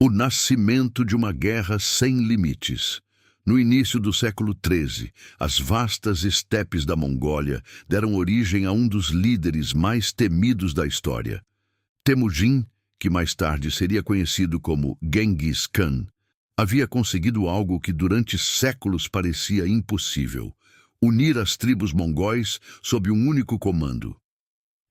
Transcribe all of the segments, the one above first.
O nascimento de uma guerra sem limites. No início do século XIII, as vastas estepes da Mongólia deram origem a um dos líderes mais temidos da história. Temujin, que mais tarde seria conhecido como Genghis Khan, havia conseguido algo que durante séculos parecia impossível: unir as tribos mongóis sob um único comando.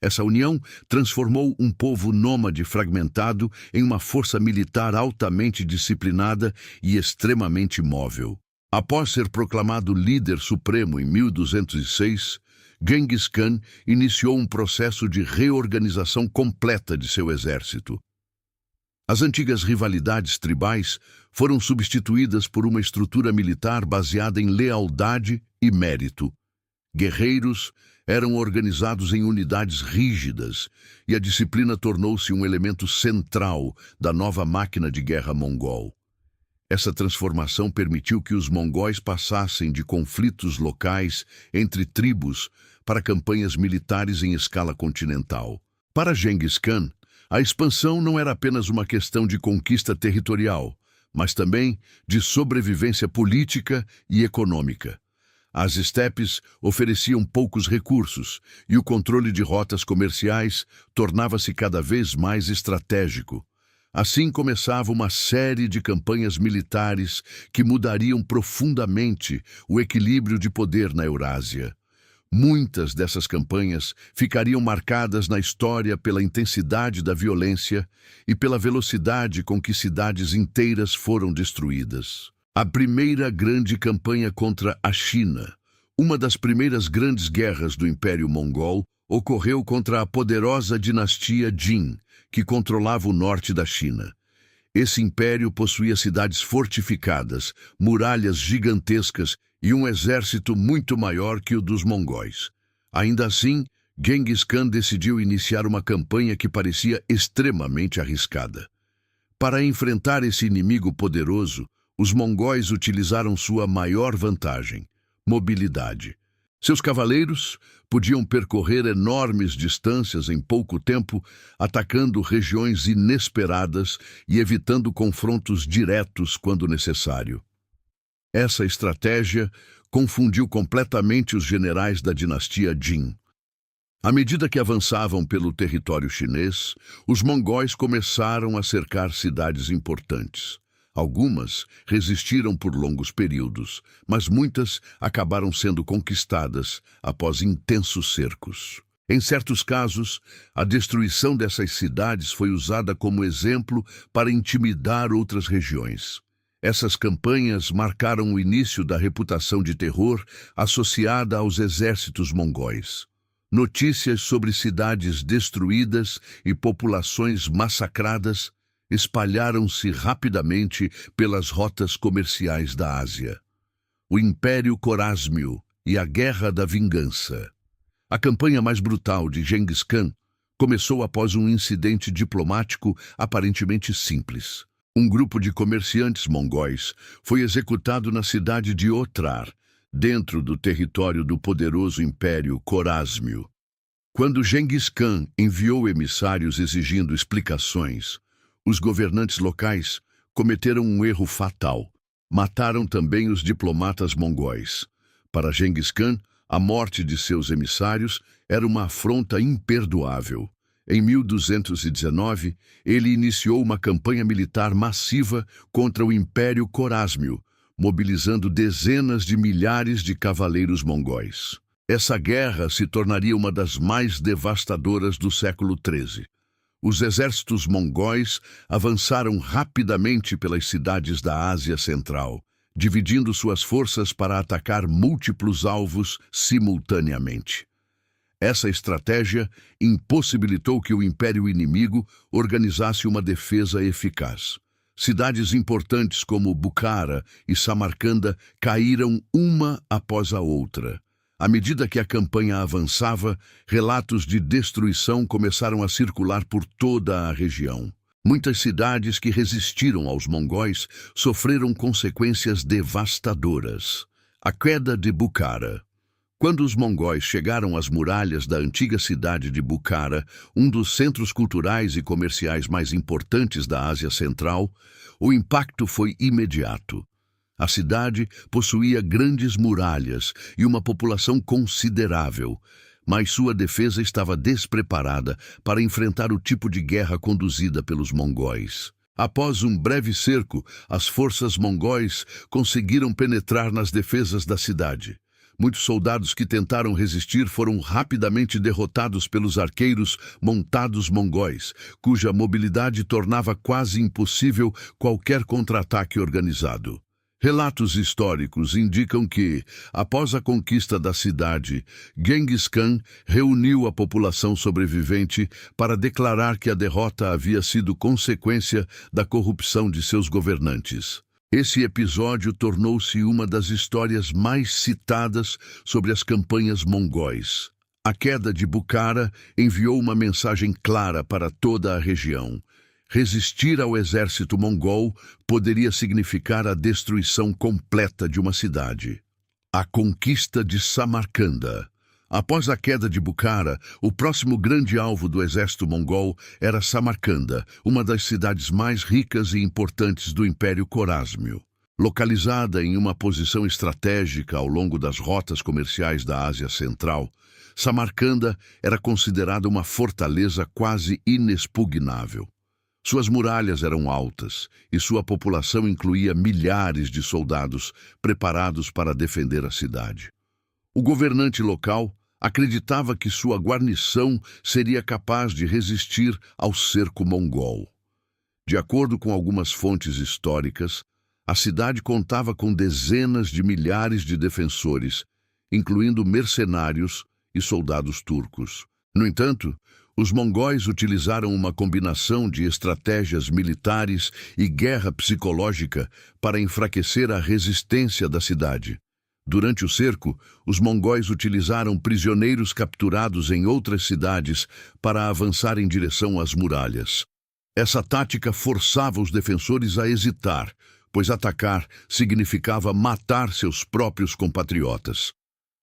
Essa união transformou um povo nômade fragmentado em uma força militar altamente disciplinada e extremamente móvel. Após ser proclamado líder supremo em 1206, Genghis Khan iniciou um processo de reorganização completa de seu exército. As antigas rivalidades tribais foram substituídas por uma estrutura militar baseada em lealdade e mérito. Guerreiros eram organizados em unidades rígidas e a disciplina tornou-se um elemento central da nova máquina de guerra mongol. Essa transformação permitiu que os mongóis passassem de conflitos locais entre tribos para campanhas militares em escala continental. Para Genghis Khan, a expansão não era apenas uma questão de conquista territorial, mas também de sobrevivência política e econômica. As estepes ofereciam poucos recursos e o controle de rotas comerciais tornava-se cada vez mais estratégico. Assim começava uma série de campanhas militares que mudariam profundamente o equilíbrio de poder na Eurásia. Muitas dessas campanhas ficariam marcadas na história pela intensidade da violência e pela velocidade com que cidades inteiras foram destruídas. A primeira grande campanha contra a China, uma das primeiras grandes guerras do Império Mongol, ocorreu contra a poderosa dinastia Jin, que controlava o norte da China. Esse império possuía cidades fortificadas, muralhas gigantescas e um exército muito maior que o dos mongóis. Ainda assim, Genghis Khan decidiu iniciar uma campanha que parecia extremamente arriscada. Para enfrentar esse inimigo poderoso, os mongóis utilizaram sua maior vantagem: mobilidade. Seus cavaleiros podiam percorrer enormes distâncias em pouco tempo, atacando regiões inesperadas e evitando confrontos diretos quando necessário. Essa estratégia confundiu completamente os generais da dinastia Jin. À medida que avançavam pelo território chinês, os mongóis começaram a cercar cidades importantes. Algumas resistiram por longos períodos, mas muitas acabaram sendo conquistadas após intensos cercos. Em certos casos, a destruição dessas cidades foi usada como exemplo para intimidar outras regiões. Essas campanhas marcaram o início da reputação de terror associada aos exércitos mongóis. Notícias sobre cidades destruídas e populações massacradas espalharam-se rapidamente pelas rotas comerciais da Ásia. O Império Corásmio e a Guerra da Vingança. A campanha mais brutal de Genghis Khan começou após um incidente diplomático aparentemente simples. Um grupo de comerciantes mongóis foi executado na cidade de Otrar, dentro do território do poderoso Império Corásmio. Quando Genghis Khan enviou emissários exigindo explicações, os governantes locais cometeram um erro fatal. Mataram também os diplomatas mongóis. Para Genghis Khan, a morte de seus emissários era uma afronta imperdoável. Em 1219, ele iniciou uma campanha militar massiva contra o Império Corásmio, mobilizando dezenas de milhares de cavaleiros mongóis. Essa guerra se tornaria uma das mais devastadoras do século XIII. Os exércitos mongóis avançaram rapidamente pelas cidades da Ásia Central, dividindo suas forças para atacar múltiplos alvos simultaneamente. Essa estratégia impossibilitou que o império inimigo organizasse uma defesa eficaz. Cidades importantes como Bukhara e Samarcanda caíram uma após a outra. À medida que a campanha avançava, relatos de destruição começaram a circular por toda a região. Muitas cidades que resistiram aos mongóis sofreram consequências devastadoras. A queda de Bukhara. Quando os mongóis chegaram às muralhas da antiga cidade de Bukhara, um dos centros culturais e comerciais mais importantes da Ásia Central, o impacto foi imediato. A cidade possuía grandes muralhas e uma população considerável, mas sua defesa estava despreparada para enfrentar o tipo de guerra conduzida pelos mongóis. Após um breve cerco, as forças mongóis conseguiram penetrar nas defesas da cidade. Muitos soldados que tentaram resistir foram rapidamente derrotados pelos arqueiros montados mongóis, cuja mobilidade tornava quase impossível qualquer contra-ataque organizado. Relatos históricos indicam que, após a conquista da cidade, Genghis Khan reuniu a população sobrevivente para declarar que a derrota havia sido consequência da corrupção de seus governantes. Esse episódio tornou-se uma das histórias mais citadas sobre as campanhas mongóis. A queda de Bukhara enviou uma mensagem clara para toda a região. Resistir ao exército mongol poderia significar a destruição completa de uma cidade. A conquista de Samarcanda. Após a queda de Bukhara, o próximo grande alvo do exército mongol era Samarcanda, uma das cidades mais ricas e importantes do Império Corásmio. Localizada em uma posição estratégica ao longo das rotas comerciais da Ásia Central, Samarcanda era considerada uma fortaleza quase inexpugnável. Suas muralhas eram altas e sua população incluía milhares de soldados preparados para defender a cidade. O governante local acreditava que sua guarnição seria capaz de resistir ao cerco mongol. De acordo com algumas fontes históricas, a cidade contava com dezenas de milhares de defensores, incluindo mercenários e soldados turcos. No entanto, os mongóis utilizaram uma combinação de estratégias militares e guerra psicológica para enfraquecer a resistência da cidade. Durante o cerco, os mongóis utilizaram prisioneiros capturados em outras cidades para avançar em direção às muralhas. Essa tática forçava os defensores a hesitar, pois atacar significava matar seus próprios compatriotas.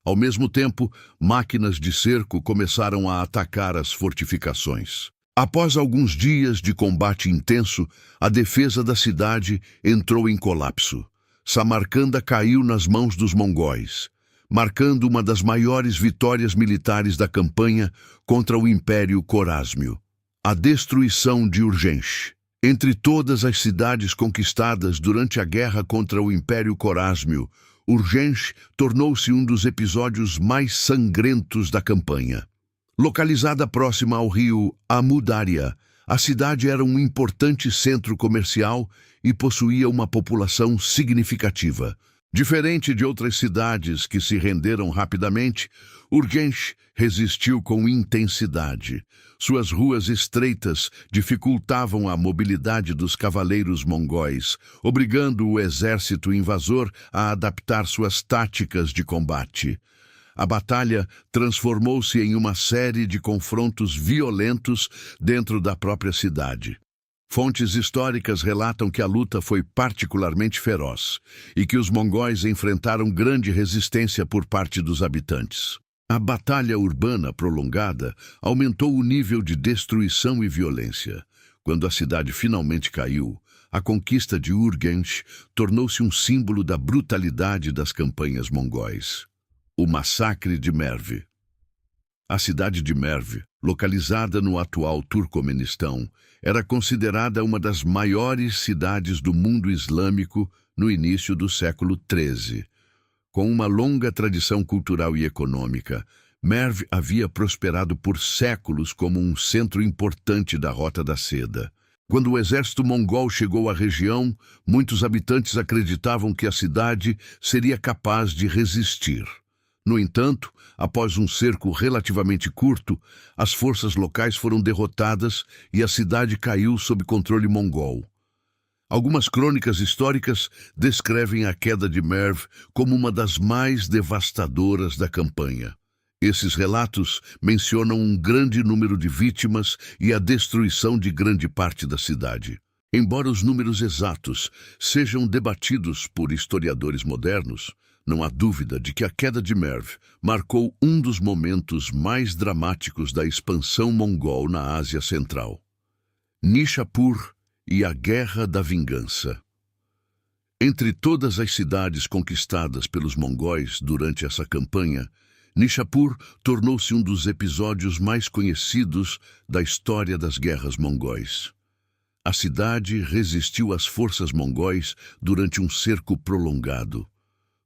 Ao mesmo tempo, máquinas de cerco começaram a atacar as fortificações. Após alguns dias de combate intenso, a defesa da cidade entrou em colapso. Samarcanda caiu nas mãos dos mongóis, marcando uma das maiores vitórias militares da campanha contra o Império Corásmio. A destruição de Urgench. Entre todas as cidades conquistadas durante a guerra contra o Império Corásmio, Urgench tornou-se um dos episódios mais sangrentos da campanha. Localizada próxima ao rio Amu Darya, a cidade era um importante centro comercial e possuía uma população significativa. Diferente de outras cidades que se renderam rapidamente, Urgench resistiu com intensidade. Suas ruas estreitas dificultavam a mobilidade dos cavaleiros mongóis, obrigando o exército invasor a adaptar suas táticas de combate. A batalha transformou-se em uma série de confrontos violentos dentro da própria cidade. Fontes históricas relatam que a luta foi particularmente feroz e que os mongóis enfrentaram grande resistência por parte dos habitantes. A batalha urbana prolongada aumentou o nível de destruição e violência. Quando a cidade finalmente caiu, a conquista de Urgench tornou-se um símbolo da brutalidade das campanhas mongóis. O massacre de Merv. A cidade de Merv, localizada no atual Turcomenistão, era considerada uma das maiores cidades do mundo islâmico no início do século XIII. Com uma longa tradição cultural e econômica, Merv havia prosperado por séculos como um centro importante da Rota da Seda. Quando o exército mongol chegou à região, muitos habitantes acreditavam que a cidade seria capaz de resistir. No entanto, após um cerco relativamente curto, as forças locais foram derrotadas e a cidade caiu sob controle mongol. Algumas crônicas históricas descrevem a queda de Merv como uma das mais devastadoras da campanha. Esses relatos mencionam um grande número de vítimas e a destruição de grande parte da cidade. Embora os números exatos sejam debatidos por historiadores modernos, Não há dúvida de que a queda de Merv marcou um dos momentos mais dramáticos da expansão mongol na Ásia Central. Nishapur e a Guerra da Vingança. Entre todas as cidades conquistadas pelos mongóis durante essa campanha, Nishapur tornou-se um dos episódios mais conhecidos da história das guerras mongóis. A cidade resistiu às forças mongóis durante um cerco prolongado.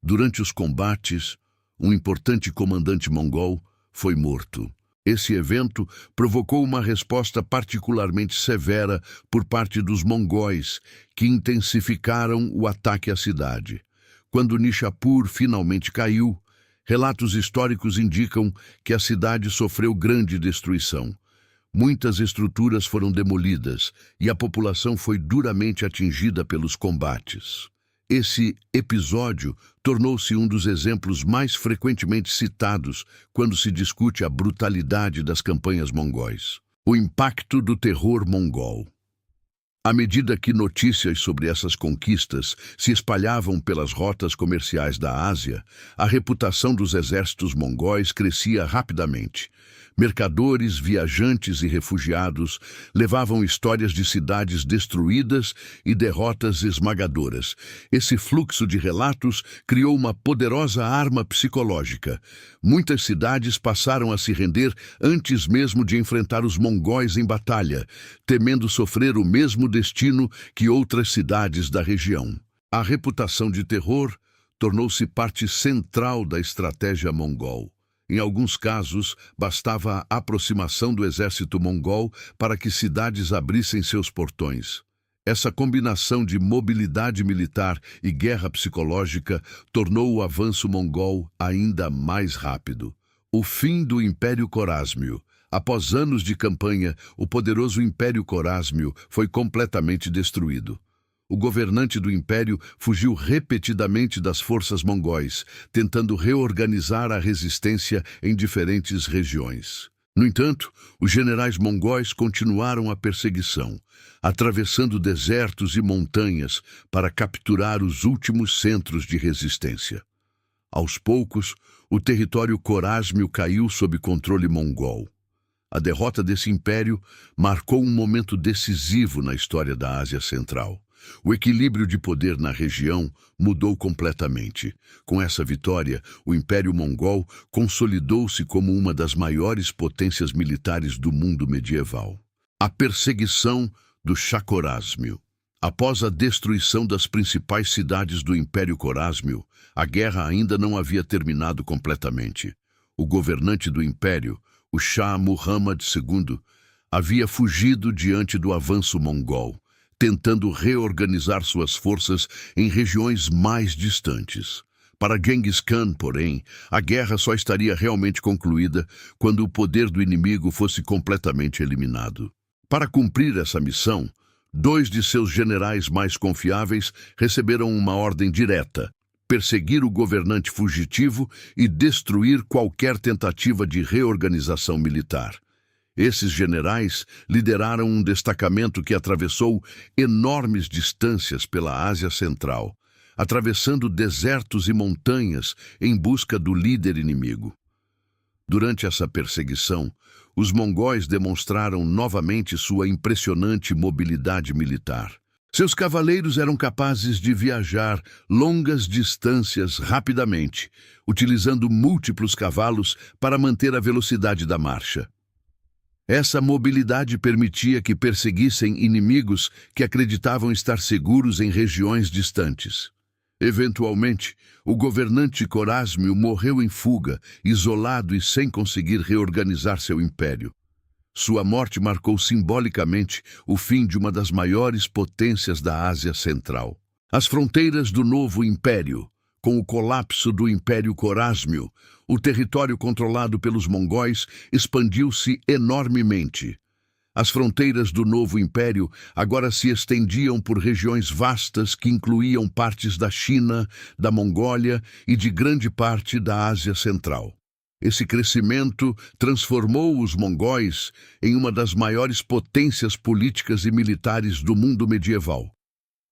Durante os combates, um importante comandante mongol foi morto. Esse evento provocou uma resposta particularmente severa por parte dos mongóis, que intensificaram o ataque à cidade. Quando Nishapur finalmente caiu, relatos históricos indicam que a cidade sofreu grande destruição. Muitas estruturas foram demolidas e a população foi duramente atingida pelos combates. Esse episódio tornou-se um dos exemplos mais frequentemente citados quando se discute a brutalidade das campanhas mongóis. O impacto do terror mongol. À medida que notícias sobre essas conquistas se espalhavam pelas rotas comerciais da Ásia, a reputação dos exércitos mongóis crescia rapidamente. Mercadores, viajantes e refugiados levavam histórias de cidades destruídas e derrotas esmagadoras. Esse fluxo de relatos criou uma poderosa arma psicológica. Muitas cidades passaram a se render antes mesmo de enfrentar os mongóis em batalha, temendo sofrer o mesmo destino que outras cidades da região. A reputação de terror tornou-se parte central da estratégia mongol. Em alguns casos, bastava a aproximação do exército mongol para que cidades abrissem seus portões. Essa combinação de mobilidade militar e guerra psicológica tornou o avanço mongol ainda mais rápido. O fim do Império Corásmio. Após anos de campanha, o poderoso Império Corásmio foi completamente destruído. O governante do império fugiu repetidamente das forças mongóis, tentando reorganizar a resistência em diferentes regiões. No entanto, os generais mongóis continuaram a perseguição, atravessando desertos e montanhas para capturar os últimos centros de resistência. Aos poucos, o território corásmio caiu sob controle mongol. A derrota desse império marcou um momento decisivo na história da Ásia Central. O equilíbrio de poder na região mudou completamente. Com essa vitória, o Império Mongol consolidou-se como uma das maiores potências militares do mundo medieval. A perseguição do Shah Corásmio. Após a destruição das principais cidades do Império Corásmio, a guerra ainda não havia terminado completamente. O governante do Império, o Shah Muhammad II, havia fugido diante do avanço mongol, tentando reorganizar suas forças em regiões mais distantes. Para Genghis Khan, porém, a guerra só estaria realmente concluída quando o poder do inimigo fosse completamente eliminado. Para cumprir essa missão, 2 de seus generais mais confiáveis receberam uma ordem direta: perseguir o governante fugitivo e destruir qualquer tentativa de reorganização militar. Esses generais lideraram um destacamento que atravessou enormes distâncias pela Ásia Central, atravessando desertos e montanhas em busca do líder inimigo. Durante essa perseguição, os mongóis demonstraram novamente sua impressionante mobilidade militar. Seus cavaleiros eram capazes de viajar longas distâncias rapidamente, utilizando múltiplos cavalos para manter a velocidade da marcha. Essa mobilidade permitia que perseguissem inimigos que acreditavam estar seguros em regiões distantes. Eventualmente, o governante Corásmio morreu em fuga, isolado e sem conseguir reorganizar seu império. Sua morte marcou simbolicamente o fim de uma das maiores potências da Ásia Central. As fronteiras do novo império. Com o colapso do Império Corásmio, o território controlado pelos mongóis expandiu-se enormemente. As fronteiras do novo império agora se estendiam por regiões vastas que incluíam partes da China, da Mongólia e de grande parte da Ásia Central. Esse crescimento transformou os mongóis em uma das maiores potências políticas e militares do mundo medieval.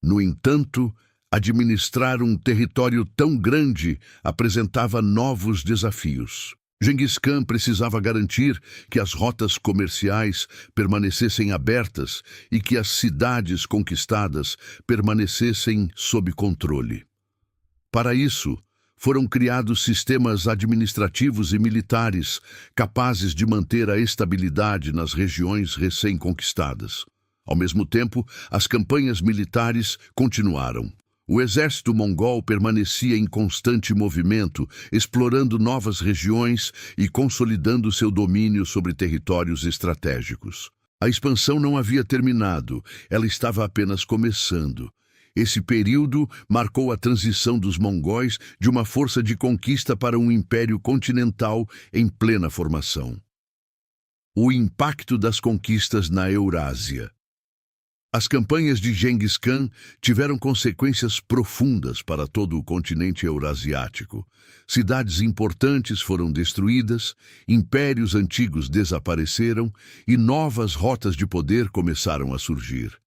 No entanto, Administrar um território tão grande apresentava novos desafios. Genghis Khan precisava garantir que as rotas comerciais permanecessem abertas e que as cidades conquistadas permanecessem sob controle. Para isso, foram criados sistemas administrativos e militares capazes de manter a estabilidade nas regiões recém-conquistadas. Ao mesmo tempo, as campanhas militares continuaram. O exército mongol permanecia em constante movimento, explorando novas regiões e consolidando seu domínio sobre territórios estratégicos. A expansão não havia terminado, ela estava apenas começando. Esse período marcou a transição dos mongóis de uma força de conquista para um império continental em plena formação. O impacto das conquistas na Eurásia. As campanhas de Genghis Khan tiveram consequências profundas para todo o continente eurasiático. Cidades importantes foram destruídas, impérios antigos desapareceram e novas rotas de poder começaram a surgir.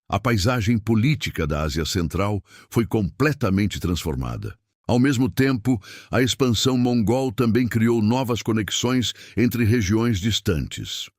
A paisagem política da Ásia Central foi completamente transformada. Ao mesmo tempo, a expansão mongol também criou novas conexões entre regiões distantes.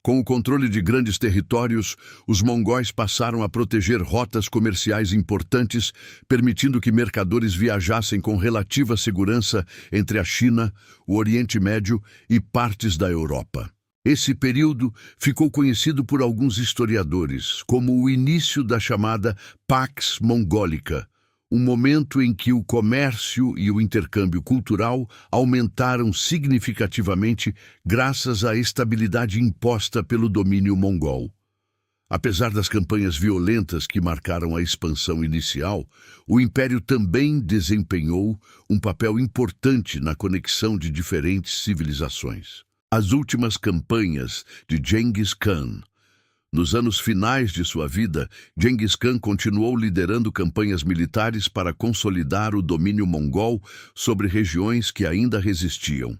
Com o controle de grandes territórios, os mongóis passaram a proteger rotas comerciais importantes, permitindo que mercadores viajassem com relativa segurança entre a China, o Oriente Médio e partes da Europa. Esse período ficou conhecido por alguns historiadores como o início da chamada Pax Mongólica, um momento em que o comércio e o intercâmbio cultural aumentaram significativamente graças à estabilidade imposta pelo domínio mongol. Apesar das campanhas violentas que marcaram a expansão inicial, o Império também desempenhou um papel importante na conexão de diferentes civilizações. As últimas campanhas de Genghis Khan. Nos anos finais de sua vida, Genghis Khan continuou liderando campanhas militares para consolidar o domínio mongol sobre regiões que ainda resistiam.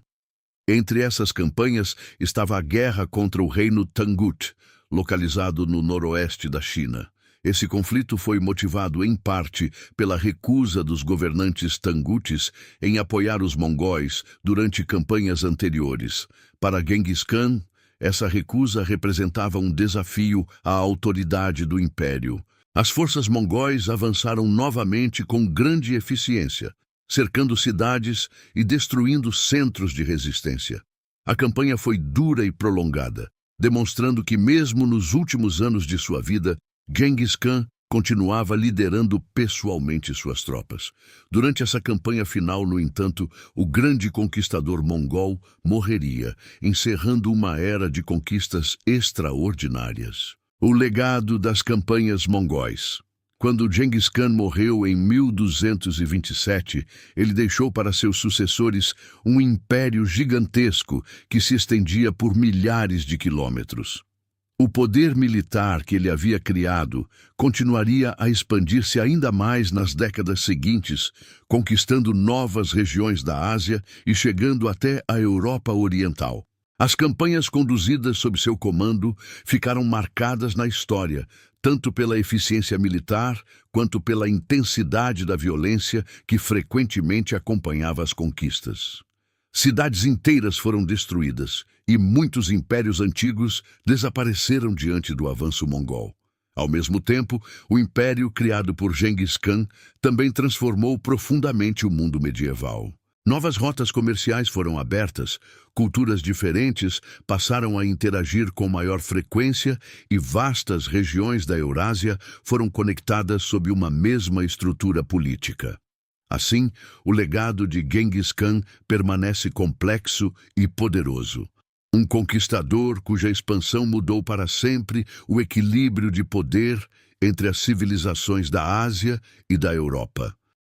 Entre essas campanhas estava a guerra contra o reino Tangut, localizado no noroeste da China. Esse conflito foi motivado em parte pela recusa dos governantes tangutis em apoiar os mongóis durante campanhas anteriores. Para Genghis Khan, essa recusa representava um desafio à autoridade do império. As forças mongóis avançaram novamente com grande eficiência, cercando cidades e destruindo centros de resistência. A campanha foi dura e prolongada, demonstrando que mesmo nos últimos anos de sua vida, Genghis Khan continuava liderando pessoalmente suas tropas. Durante essa campanha final, no entanto, o grande conquistador mongol morreria, encerrando uma era de conquistas extraordinárias. O legado das campanhas mongóis. Quando Genghis Khan morreu em 1227, ele deixou para seus sucessores um império gigantesco que se estendia por milhares de quilômetros. O poder militar que ele havia criado continuaria a expandir-se ainda mais nas décadas seguintes, conquistando novas regiões da Ásia e chegando até a Europa Oriental. As campanhas conduzidas sob seu comando ficaram marcadas na história, tanto pela eficiência militar quanto pela intensidade da violência que frequentemente acompanhava as conquistas. Cidades inteiras foram destruídas e muitos impérios antigos desapareceram diante do avanço mongol. Ao mesmo tempo, o império criado por Genghis Khan também transformou profundamente o mundo medieval. Novas rotas comerciais foram abertas, culturas diferentes passaram a interagir com maior frequência e vastas regiões da Eurásia foram conectadas sob uma mesma estrutura política. Assim, o legado de Genghis Khan permanece complexo e poderoso. Um conquistador cuja expansão mudou para sempre o equilíbrio de poder entre as civilizações da Ásia e da Europa.